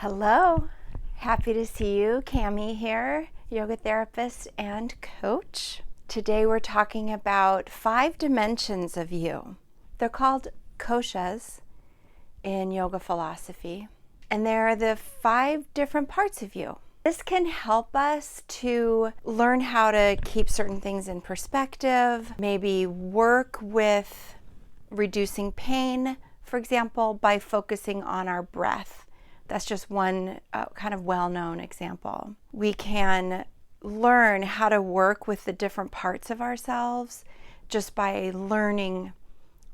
Hello, happy to see you. Cami here, yoga therapist and coach. Today we're talking about 5 dimensions of you. They're called koshas in yoga philosophy, and they're the 5 different parts of you. This can help us to learn how to keep certain things in perspective, maybe work with reducing pain, for example, by focusing on our breath. That's just one kind of well-known example. We can learn how to work with the different parts of ourselves just by learning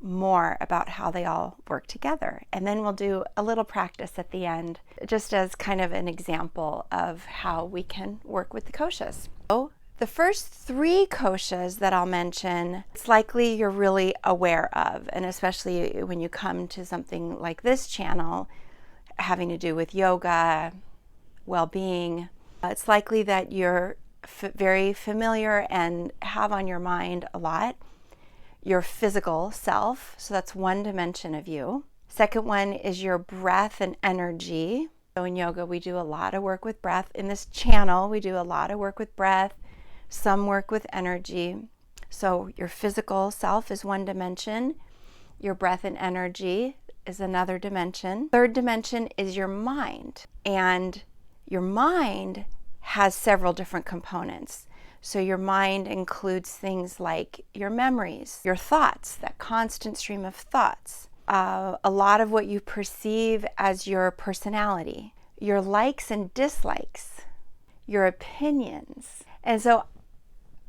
more about how they all work together. And then we'll do a little practice at the end, just as kind of an example of how we can work with the koshas. So the first 3 koshas that I'll mention, it's likely you're really aware of, and especially when you come to something like this channel, having to do with yoga, well-being, it's likely that you're very familiar and have on your mind a lot your physical self. So that's one dimension of you. Second one is your breath and energy. So in yoga, we do a lot of work with breath. In this channel, we do a lot of work with breath, some work with energy. So your physical self is one dimension. Your breath and energy is another dimension. Third dimension is your mind. And your mind has several different components. So your mind includes things like your memories, your thoughts, that constant stream of thoughts, a lot of what you perceive as your personality, your likes and dislikes, your opinions. And so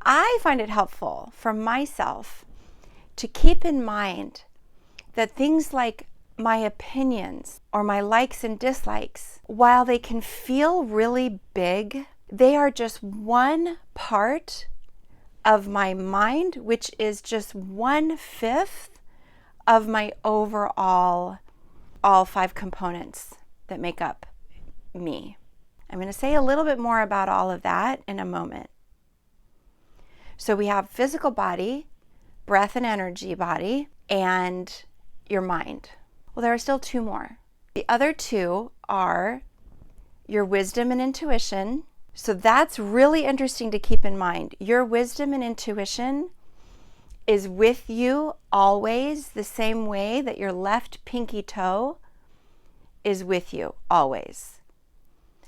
I find it helpful for myself to keep in mind that things like my opinions or my likes and dislikes, while they can feel really big, they are just one part of my mind, which is just 1/5 of my overall, all 5 components that make up me. I'm going to say a little bit more about all of that in a moment. So we have physical body, breath and energy body, and your mind. Well, there are still 2 more. The other 2 are your wisdom and intuition. So that's really interesting to keep in mind. Your wisdom and intuition is with you always, the same way that your left pinky toe is with you always.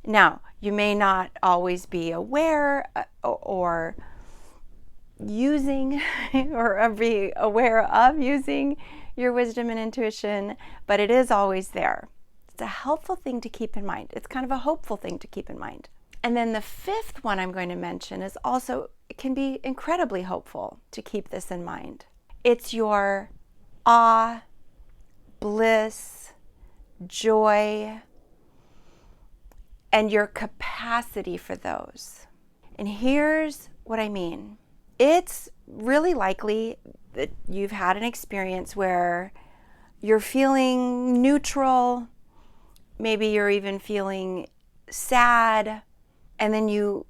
Now, you may not always be aware or using or be aware of using your wisdom and intuition, but it is always there. It's a helpful thing to keep in mind. It's kind of a hopeful thing to keep in mind. And then the 5th one I'm going to mention is also, it can be incredibly hopeful to keep this in mind. It's your awe, bliss, joy, and your capacity for those. And here's what I mean. It's really likely that you've had an experience where you're feeling neutral, maybe you're even feeling sad, and then you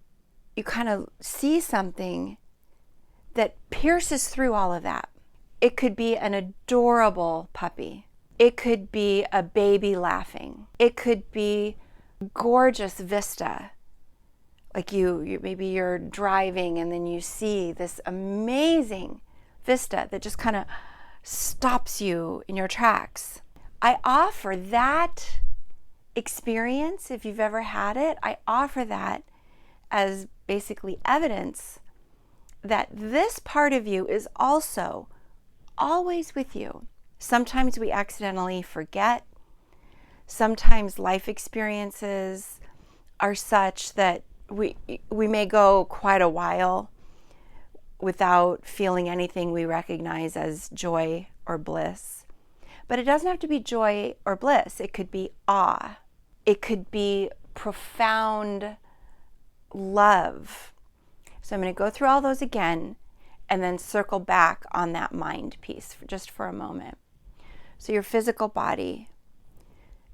kind of see something that pierces through all of that. It could be an adorable puppy. It could be a baby laughing. It could be gorgeous vista. Like you maybe you're driving and then you see this amazing vista that just kind of stops you in your tracks. I offer that experience, if you've ever had it, I offer that as basically evidence that this part of you is also always with you. Sometimes we accidentally forget. Sometimes life experiences are such that we may go quite a while without feeling anything we recognize as joy or bliss. But it doesn't have to be joy or bliss. It could be awe. It could be profound love. So I'm going to go through all those again and then circle back on that mind piece just for a moment. So your physical body,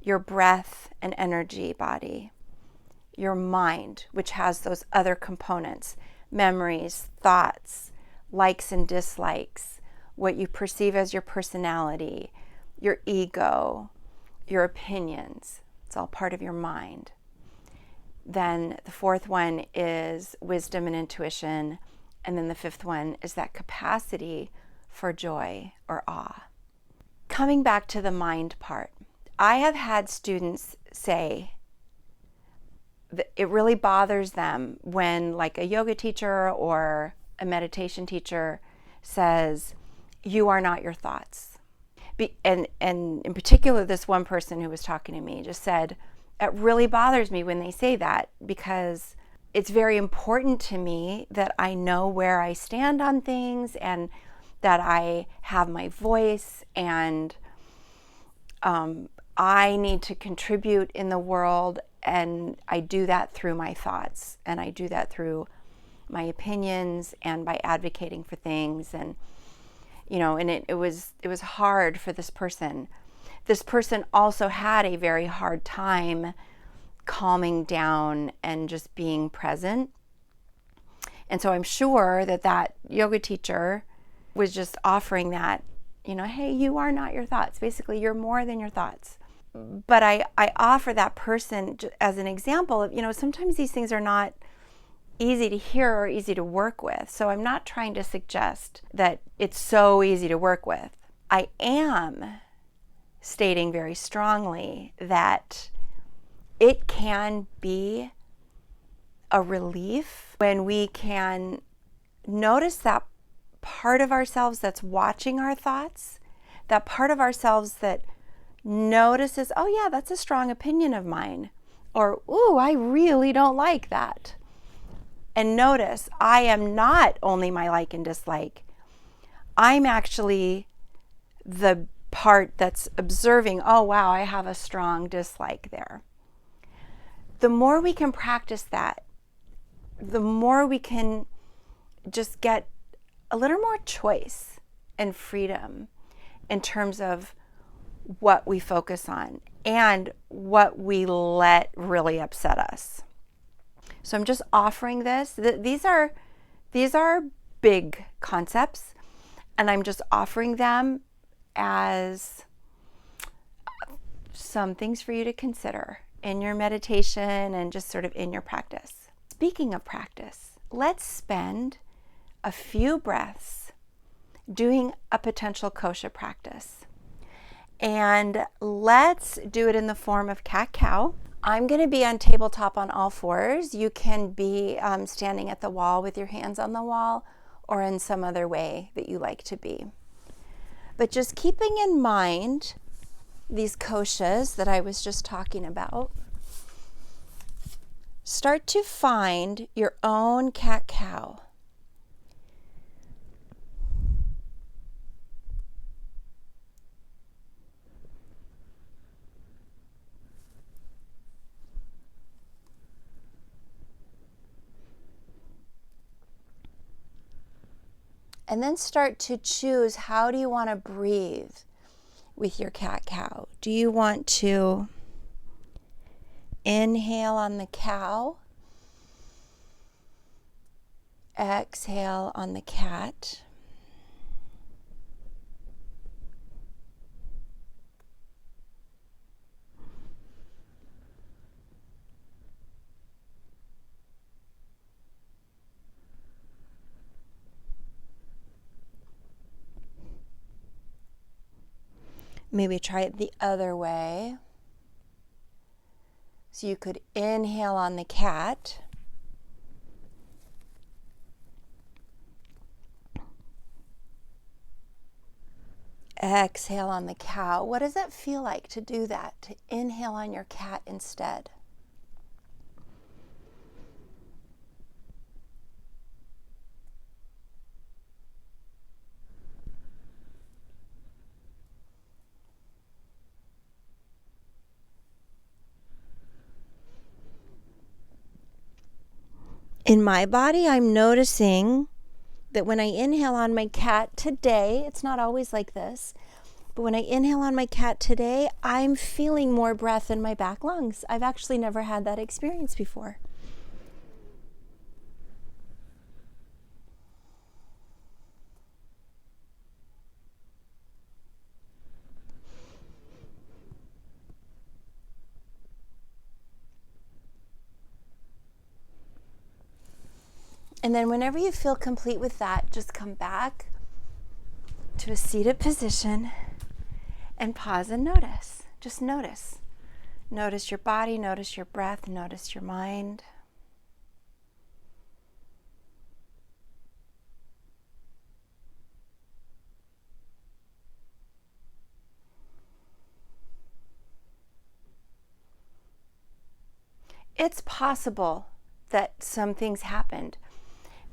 your breath and energy body, your mind, which has those other components, memories, thoughts, likes and dislikes, what you perceive as your personality, your ego, your opinions. It's all part of your mind. Then the fourth one is wisdom and intuition. And then the fifth one is that capacity for joy or awe. Coming back to the mind part, I have had students say that it really bothers them when, like, a yoga teacher or a meditation teacher says, "You are not your thoughts." And in particular, this one person who was talking to me just said, "It really bothers me when they say that, because it's very important to me that I know where I stand on things and that I have my voice, and I need to contribute in the world, and I do that through my thoughts, and I do that through my opinions and by advocating for things." And and it was hard for this person. This person also had a very hard time calming down and just being present. And so I'm sure that yoga teacher was just offering that, hey, you are not your thoughts. Basically, you're more than your thoughts. But I offer that person as an example of, sometimes these things are not easy to hear or easy to work with. So I'm not trying to suggest that it's so easy to work with. I am stating very strongly that it can be a relief when we can notice that part of ourselves that's watching our thoughts, that part of ourselves that notices, oh yeah, that's a strong opinion of mine, or, ooh, I really don't like that. And notice, I am not only my like and dislike. I'm actually the part that's observing, oh wow, I have a strong dislike there. The more we can practice that, the more we can just get a little more choice and freedom in terms of what we focus on and what we let really upset us. So I'm just offering this. These are big concepts, and I'm just offering them as some things for you to consider in your meditation and just sort of in your practice. Speaking of practice, let's spend a few breaths doing a potential kosha practice. And let's do it in the form of cat-cow. I'm going to be on tabletop on all fours. You can be standing at the wall with your hands on the wall, or in some other way that you like to be. But just keeping in mind these koshas that I was just talking about, start to find your own cat-cow. And then start to choose, how do you want to breathe with your cat-cow? Do you want to inhale on the cow, exhale on the cat? Maybe try it the other way. So you could inhale on the cat, exhale on the cow. What does that feel like to do that, to inhale on your cat instead? In my body, I'm noticing that when I inhale on my cat today, it's not always like this, but when I inhale on my cat today, I'm feeling more breath in my back lungs. I've actually never had that experience before. And then whenever you feel complete with that, just come back to a seated position and pause and notice. Just notice. Notice your body, notice your breath, notice your mind. It's possible that some things happened.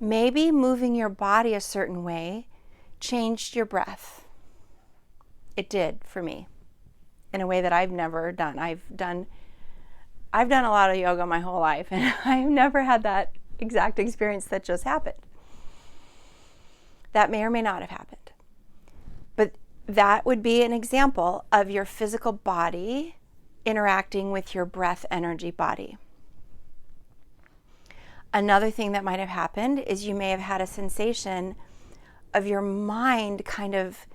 Maybe moving your body a certain way changed your breath. It did for me in a way that I've never done. I've done a lot of yoga my whole life, and I've never had that exact experience that just happened. That may or may not have happened. But that would be an example of your physical body interacting with your breath energy body. Another thing that might have happened is you may have had a sensation of your mind kind of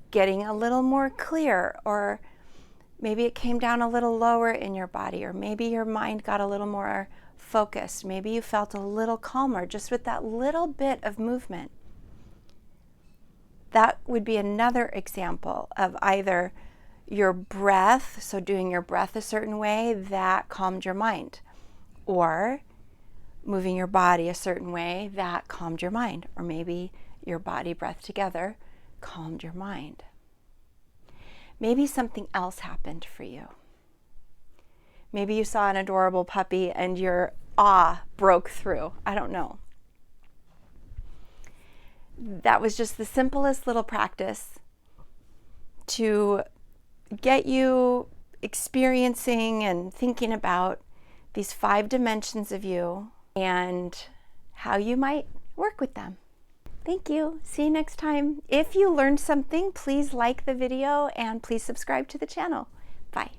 getting a little more clear, or maybe it came down a little lower in your body, or maybe your mind got a little more focused. Maybe you felt a little calmer just with that little bit of movement. That would be another example of either your breath, so doing your breath a certain way, that calmed your mind, or moving your body a certain way, that calmed your mind, or maybe your body breath together calmed your mind. Maybe something else happened for you. Maybe you saw an adorable puppy and your awe broke through. I don't know. That was just the simplest little practice to get you experiencing and thinking about these 5 dimensions of you and how you might work with them. Thank you. See you next time. If you learned something, please like the video and please subscribe to the channel. Bye.